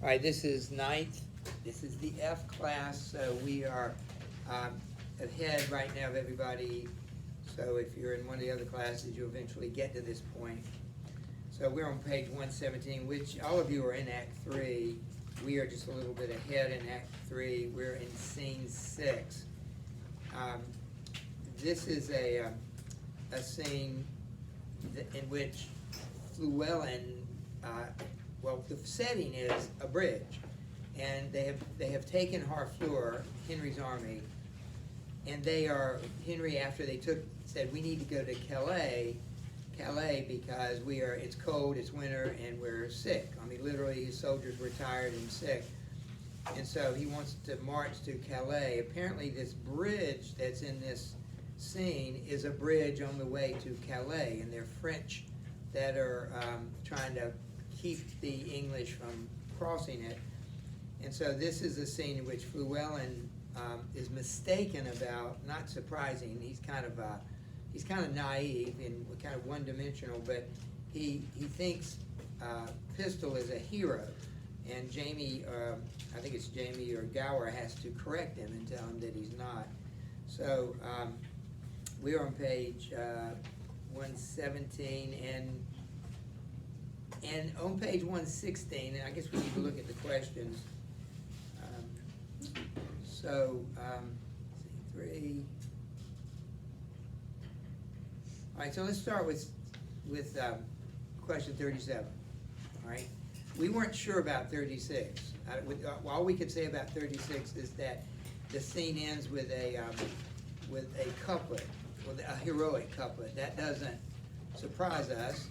All right, this is ninth. This is the F class, so we are ahead right now of everybody. So if you're in one of the other classes, you'll eventually get to this point. So we're on page 117, which all of you are in Act 3. We are just a little bit ahead in Act 3. We're in Scene 6. This is a scene in which Llewellyn, well, the setting is a bridge, and they have taken Harfleur, Henry's army, and Henry, after they said we need to go to Calais because it's cold, it's winter, and we're sick. I mean, literally, his soldiers were tired and sick, and so he wants to march to Calais. Apparently, this bridge that's in this scene is a bridge on the way to Calais, and they're French that are trying to keep the English from crossing it. And so this is a scene in which Llewellyn is mistaken about, not surprising, he's kind of naive and kind of one-dimensional, but he thinks Pistol is a hero, and Jamie, I think it's Jamie or Gower, has to correct him and tell him that he's not. So we're on page 117, and on page 116, and I guess we need to look at the questions. Let's see, 3. All right, so let's start with question 37. All right, we weren't sure about 36. All we could say about 36 is that the scene ends with a couplet, with a heroic couplet. That doesn't surprise us.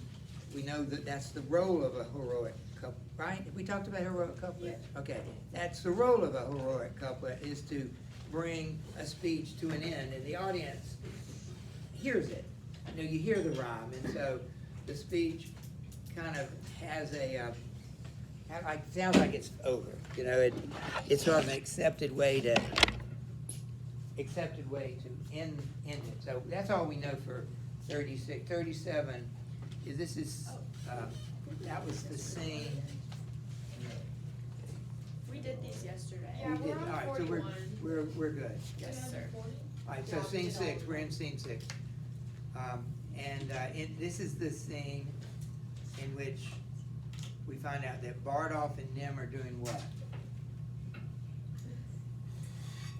We know that that's the role of a heroic couplet, right? Have we talked about heroic couplet? Yeah. Okay, that's the role of a heroic couplet, is to bring a speech to an end, and the audience hears it. You know, you hear the rhyme, and so the speech kind of has sounds like it's over. You know, it's sort of an accepted way to end it. So that's all we know for 36. 37 is that was the scene. We did these yesterday. Yeah, We did. we're on All right, so 41. we're good. Yes, sir. All right, so scene 6. We're in scene 6, this is the scene in which we find out that Bardolph and Nim are doing what?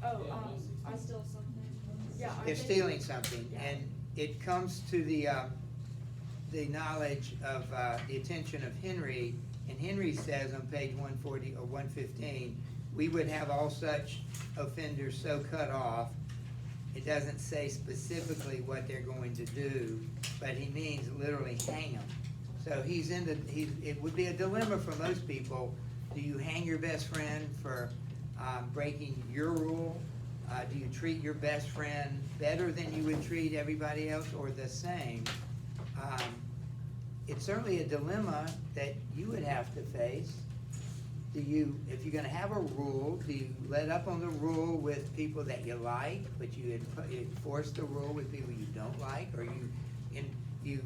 I stole something. Yeah. They're stealing something, and it comes to the knowledge of the attention of Henry, and Henry says on page 140 or 115, we would have all such offenders so cut off. It doesn't say specifically what they're going to do, but he means literally hang them. So it would be a dilemma for most people. Do you hang your best friend for breaking your rule? Do you treat your best friend better than you would treat everybody else, or the same? It's certainly a dilemma that you would have to face. If you're going to have a rule, do you let up on the rule with people that you like, but you enforce the rule with people you don't like, or you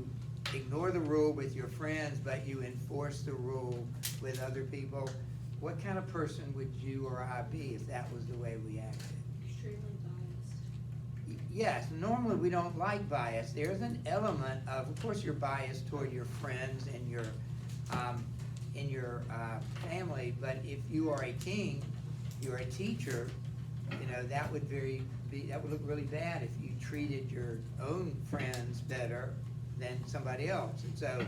ignore the rule with your friends, but you enforce the rule with other people? What kind of person would you or I be if that was the way we acted? Extremely biased. Yes, normally we don't like bias. There's an element of course, you're biased toward your friends and your family, but if you are a king, you're a teacher, you know, that would look really bad if you treated your own friends better than somebody else. And so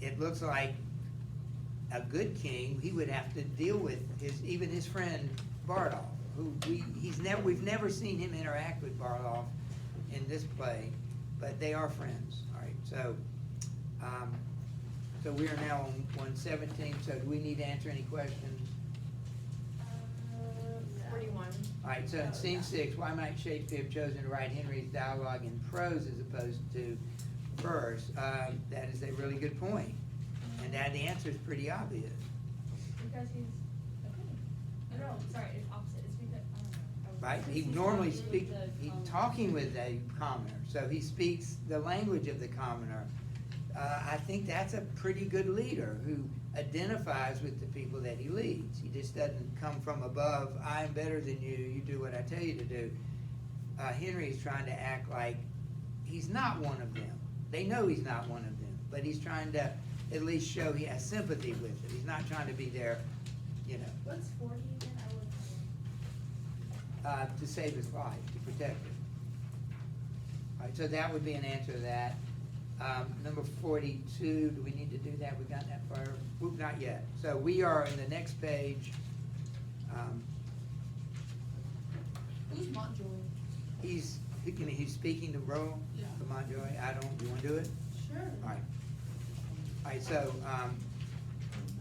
it looks like a good king, he would have to deal with even his friend Bardolph, who we've never seen him interact with Bardolph in this play, but they are friends. All right, so we are now on 117. So do we need to answer any questions? 41. All right, so in scene 6, why might Shakespeare have chosen to write Henry's dialogue in prose as opposed to verse? That is a really good point, and the answer is pretty obvious. Because he's a king. No, sorry, it's opposite. It's because, I don't know. Right? Since He he's normally talking with speaks, the he's commoner. talking with a commoner, so he speaks the language of the commoner. I think that's a pretty good leader who identifies with the people that he leads. He just doesn't come from above, I am better than you, you do what I tell you to do. Henry's trying to act like he's not one of them. They know he's not one of them, but he's trying to at least show he has sympathy with them. He's not trying to be there, you know, What's 40 again? I would. to save his life, to protect him. All right, so that would be an answer to that. Number 42, do we need to do that? We got that far? Oop, not yet. So we are in the next page. Who's Montjoy? He's speaking to Roe, Yeah. to Montjoy. You wanna do it? Sure. All right. All right, so,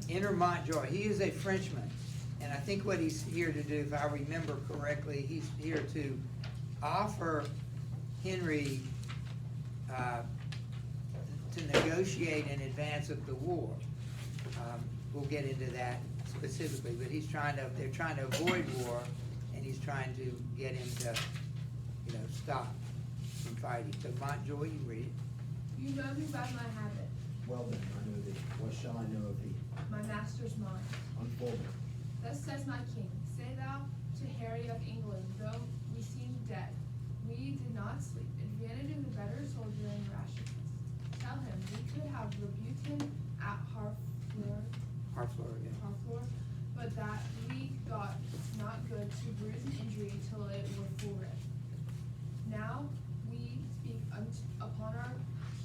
enter Montjoy. He is a Frenchman, and I think what he's here to do, if I remember correctly, he's here to offer Henry, to negotiate in advance of the war. We'll get into that specifically, but they're trying to avoid war, and he's trying to get him to, stop from fighting. So Montjoy, you read it. You know me by my habit, Well then, I know thee. What shall I know of thee? my master's mind. Unfold it. Thus says my king, say thou to Harry of England, though we seem dead, we did not sleep. Advantage is a better soldier in rashness. Tell him we could have rebuked him at Harfleur, but that we thought not good to bruise an injury till it were full red. Now we speak upon our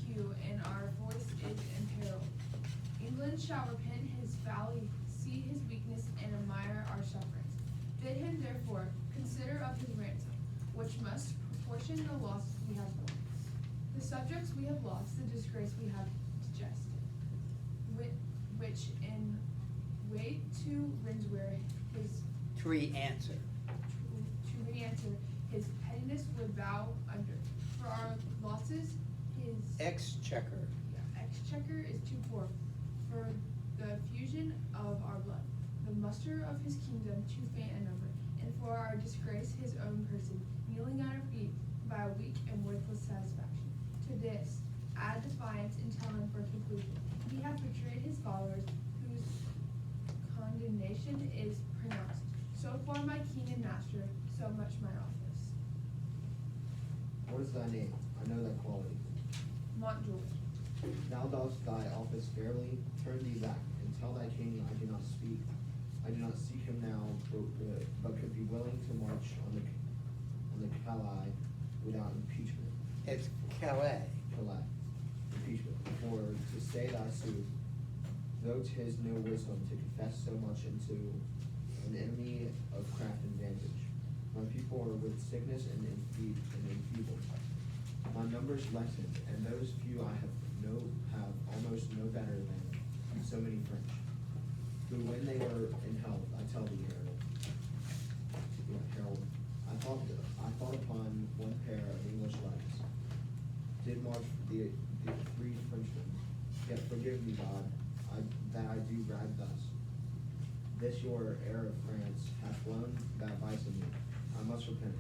cue, and our voice is imperiled. England shall repent his folly, see his weakness, and admire our sufferings. Bid him therefore consider of his ransom, which must proportion the loss we have borne, the subjects we have lost, the disgrace we have digested, which in way to Rinswear his To re-answer. to re-answer his pettiness would bow under. For our losses, his Exchequer. exchequer is too poor. For the fusion of our blood, the muster of his kingdom too faint a number. And for our disgrace, his own person, kneeling at our feet by a weak and worthless satisfaction. To this, add defiance and tell him for conclusion. He hath betrayed his followers, whose condemnation is pronounced. So far my king and master, so much my office. What is thy name? I know thy quality. Montjoy. Thou dost thy office fairly. Turn thee back, and tell thy king I do not speak. I do not seek him now, but could be willing to march on the Calais without impeachment. It's Calais. Calais. Impeachment. For to say thy sooth, though 'tis no wisdom to confess so much into an enemy of craft and vantage. My people are with sickness and enfeebled. My numbers lessened, and those few I have almost no better than so many French, who when they were in health, I tell thee, Harold, I thought upon one pair of English legs, did march the free Frenchmen, yet forgive me, God, that I do brag thus. This your heir of France hath blown that vice in me, I must repent.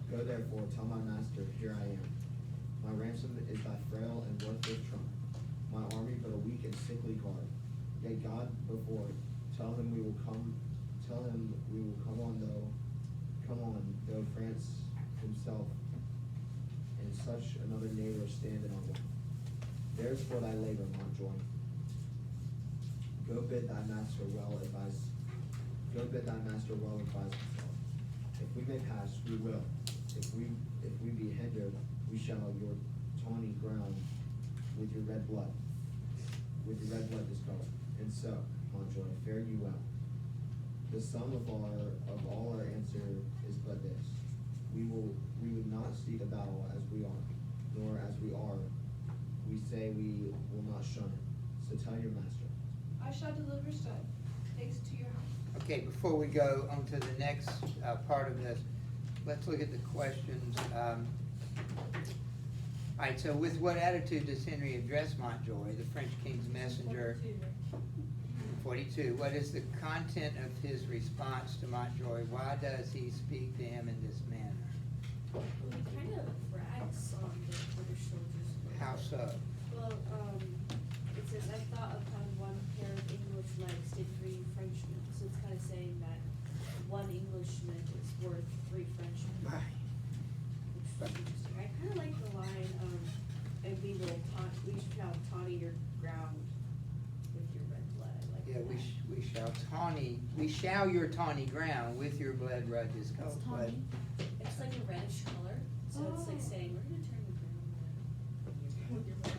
Go therefore, tell my master, here I am. My ransom is thy frail and worthless trump, my army but a weak and sickly guard. Yet God before, tell him we will come on, though France himself and such another neighbor stand in our way. There's for thy labor, Montjoy. Go bid thy master well advise himself. If we may pass, we will. If we be hindered, we shall your tawny ground with your red blood discolor. And so, Montjoy, fare you well. The sum of all our answer is but this: we would not seek a battle as we are, nor as we are. We say we will not shun it. So tell your master. I shall deliver so. Thanks to your house. Okay, before we go on to the next part of this, let's look at the questions. All right, so with what attitude does Henry address Montjoy, the French king's messenger? 42. What is the content of his response to Montjoy? Why does he speak to him in this manner? Well, he kind of brags on the British soldiers. How so? Well, it says, I thought upon one pair of English English legs did 3 Frenchmen, so it's kind of saying that 1 Englishman is worth 3 Frenchmen. Right. Which is interesting. I kind of like the line, and we shall tawny your ground with your red blood, like Yeah, that. we shall your tawny ground with your blood ridges It's coat. tawny. It's like a reddish color, so it's like saying, we're gonna turn the ground red. With your blood.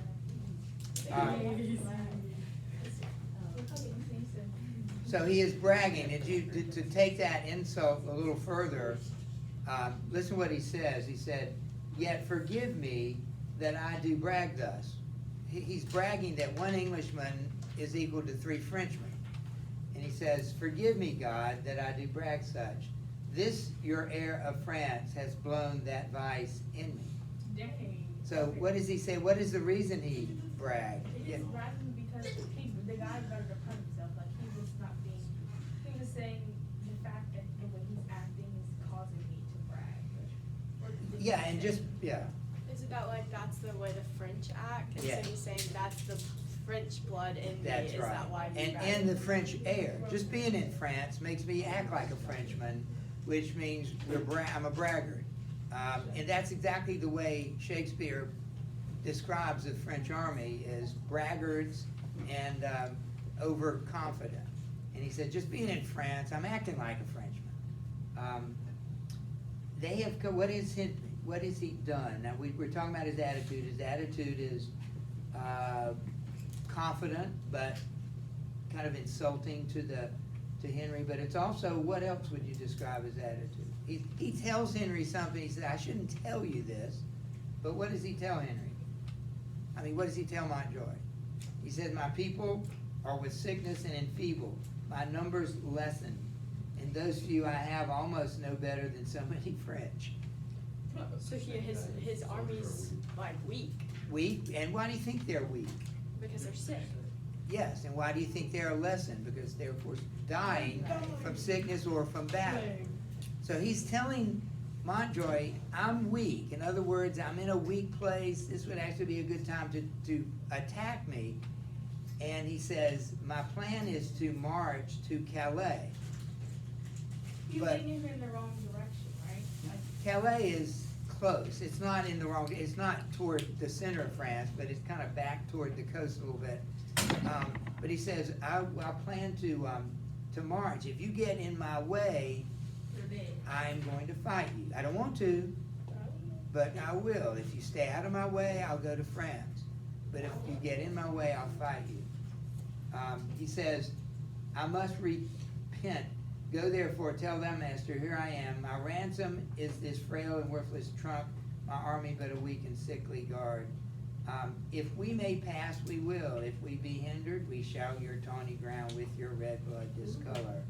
So he is bragging, and to take that insult a little further, listen what he says. He said, "Yet forgive me that I do brag thus." He's bragging that 1 Englishman is equal to 3 Frenchmen. And he says, "Forgive me, God, that I do brag such. This your heir of France has blown that vice in me." Dang. So what does he say? What is the reason he bragged? He's bragging because the guy better to pun himself, like he was not being, he was saying the fact that the way he's acting is causing me to brag. Yeah, and just, yeah. Is it that like that's the way the French act? And Yeah. so he's saying that's the French blood in me. That's Is right. that why we And brag? the French air. Just being in France makes me act like a Frenchman, which means I'm a braggart. And that's exactly the way Shakespeare describes the French army as braggarts and overconfident. And he said, just being in France, I'm acting like a Frenchman. They have, what has he done? Now, we're talking about his attitude. His attitude is confident, but kind of insulting to Henry. But it's also, what else would you describe his attitude? He tells Henry something. He said, I shouldn't tell you this. But what does he tell Henry? I mean, what does he tell Montjoy? He said, my people are with sickness and enfeebled. My numbers lessen. And those few I have almost no better than so many French. So his army's like weak Weak, and why do you think they're weak? because they're sick. Yes, and why do you think they're lessened? Because they're, of course, dying from sickness or from battle. So he's telling Montjoy, I'm weak. In other words, I'm in a weak place. This would actually be a good time to attack me. And he says, my plan is to march to Calais. You're But- leading him in the wrong direction, right? Like, Calais is close. It's not in the wrong, it's not toward the center of France, but it's kind of back toward the coast a little bit. But he says, I plan to march. If you get in my way, you're dead. I'm going to fight you. I don't want to, but I will. If you stay out of my way, I'll go to France. But if you get in my way, I'll fight you. He says, I must repent. Go therefore, tell thy master, here I am. My ransom is this frail and worthless trunk, my army but a weak and sickly guard. If we may pass, we will. If we be hindered, we shall your tawny ground with your red blood discolor.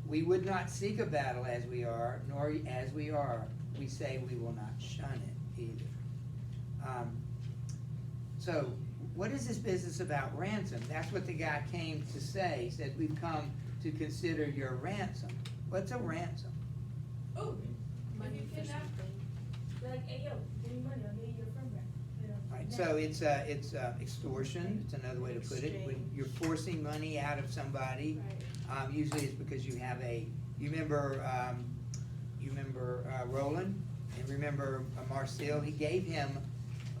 We would not seek a battle as we are, nor as we are. We say we will not shun it either. So, what is this business about ransom? That's what the guy came to say. He said, we've come to consider your ransom. What's a ransom? Oh, Money if you for kidnap, something. they're like, hey, yo, give me money, I'll get you your friend back. You know, Right, that- so it's extortion, it's another way to put it. When you're forcing money out of somebody, Right. usually it's because you have you remember Roland, and remember Marcel, he gave him,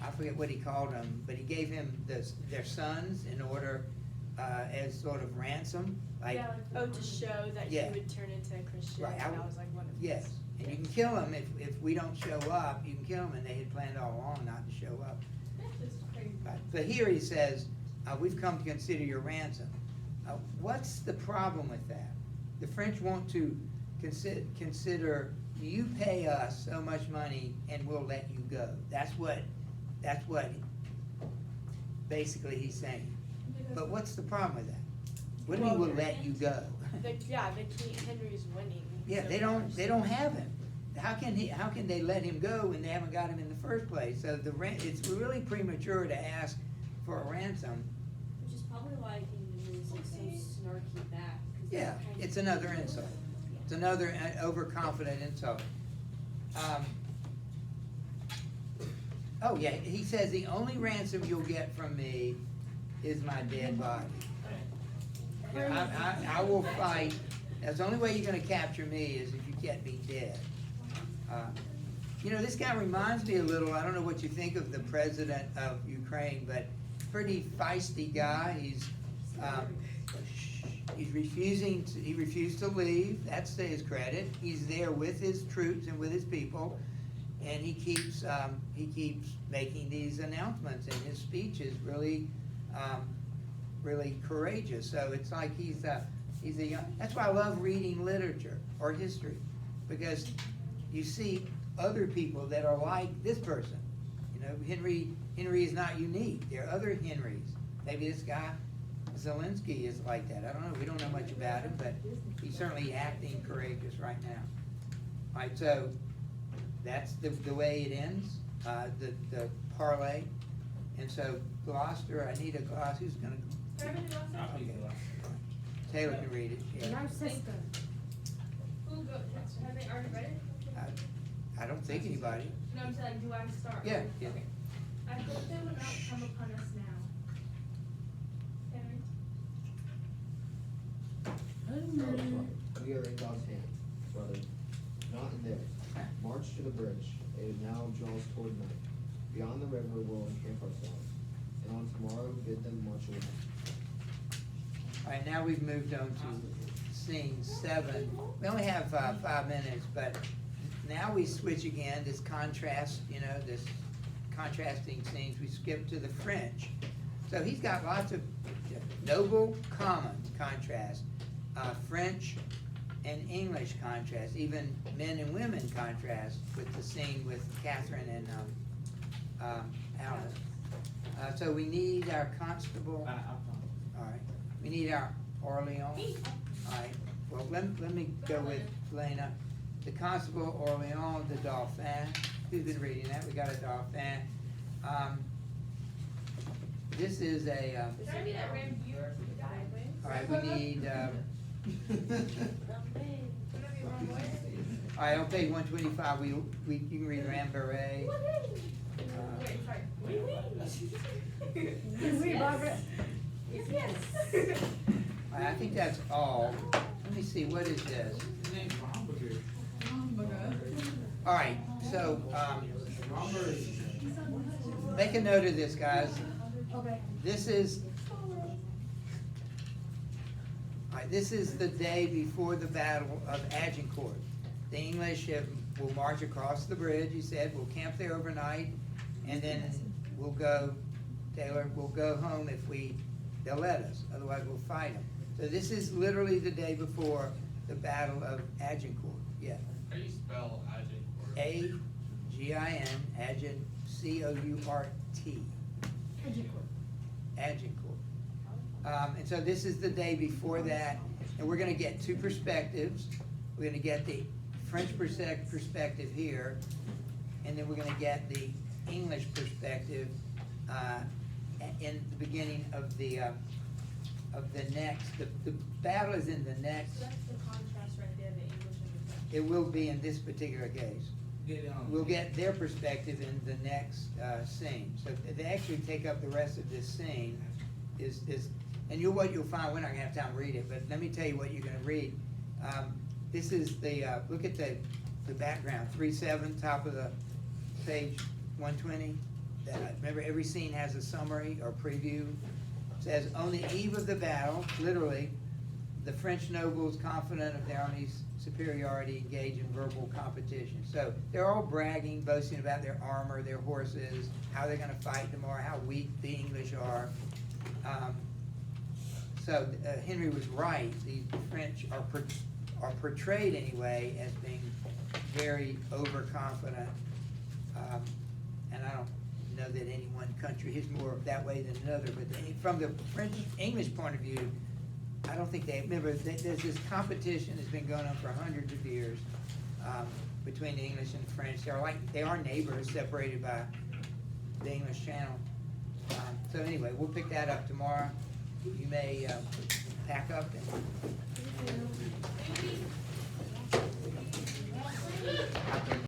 I forget what he called them, but he gave him their sons in order, as sort of ransom, like, Yeah, like Oh, the- to show that Yeah. he would turn into a Christian. Right, That was like one of yes. his. And you can kill them if we don't show up, you can kill them, and they had planned all along not to show up. That's just crazy. Right. But here he says, we've come to consider your ransom. What's the problem with that? The French want to consider, you pay us so much money and we'll let you go. That's what basically he's saying. But what's the problem with that? What do you mean we'll let you go? The King Henry's winning. Yeah, so they much. don't have him. How can they let him go when they haven't got him in the first place? So it's really premature to ask for a ransom. Which is probably why he was like so snarky back. 'cause Yeah, they're kind it's of- another insult. It's another overconfident insult. Oh yeah, he says the only ransom you'll get from me is my dead body. Yeah, I will fight. That's the only way you're gonna capture me is if you get me dead. You know, this guy reminds me a little, I don't know what you think of the president of Ukraine, but pretty feisty guy. He refused to leave, that's to his credit. He's there with his troops and with his people, and he keeps making these announcements, and his speech is really, really courageous. So it's like he's a young, that's why I love reading literature or history, because you see other people that are like this person. You know, Henry is not unique. There are other Henrys. Maybe this guy, Zelensky, is like that. I don't know. We don't know much about him, but he's certainly acting courageous right now. All right, so that's the way it ends, the parlay. And so Gloucester, I need a gloss. Who's gonna? Okay. Taylor can read it. Yeah. Who go, have they already read it? I don't think anybody. No, I'm saying, do I start? Yeah, yeah. Okay. I hope they will not come upon us now. Henry? We are in God's hand, brother, not in theirs. March to the bridge. It now draws toward night. Beyond the river we'll encamp ourselves, and on tomorrow bid them march away. All right, now we've moved on to scene 7. We only have 5 minutes, but now we switch again, this contrast, you know, this contrasting scenes. We skip to the French. So he's got lots of noble, common contrast, French and English contrast, even men and women contrast with the scene with Catherine and Alice. So we need our constable. All right, we need our Orleans. All right, well, let me go with Lena. The constable, Orleans, the Dauphin. Who's been reading that? We got a Dauphin. This is a, Should I be that Rambuer for the guy? all right, we need, Would I be wrong way? all right, on page 125, you can read Rambouillet. Wait, sorry. Yes. All right, I think that's all. Let me see, what is this? All right, so, make a note of this, guys. Okay. This is, all right, this is the day before the Battle of Agincourt. The English will march across the bridge, he said, we'll camp there overnight, and then we'll go, Taylor, we'll go home if they'll let us, otherwise we'll fight them. So this is literally the day before the Battle of Agincourt, yeah. How do you spell Agincourt? A-G-I-N, Agin, C-O-U-R-T. Agincourt. And so this is the day before that, and we're gonna get 2 perspectives. We're gonna get the French perspective here, and then we're gonna get the English perspective in the beginning of the next. The battle is in the next. That's the contrast right there, the English and the French. It will be in this particular case. We'll get their perspective in the next scene. So they actually take up the rest of this scene. And what you'll find, we're not gonna have time to read it, but let me tell you what you're gonna read. This is the, look at the background, 3-7, top of the page 120. Remember, every scene has a summary or preview. It says, on the eve of the battle, literally, the French nobles, confident of their army's superiority, engage in verbal competition. So they're all bragging, boasting about their armor, their horses, how they're gonna fight tomorrow, how weak the English are. So Henry was right. The French are portrayed anyway as being very overconfident. And I don't know that any one country is more that way than another, but from the English point of view, I don't think remember, there's this competition that's been going on for hundreds of years between the English and the French. They are neighbors separated by the English Channel. So anyway, we'll pick that up tomorrow. You may pack up and.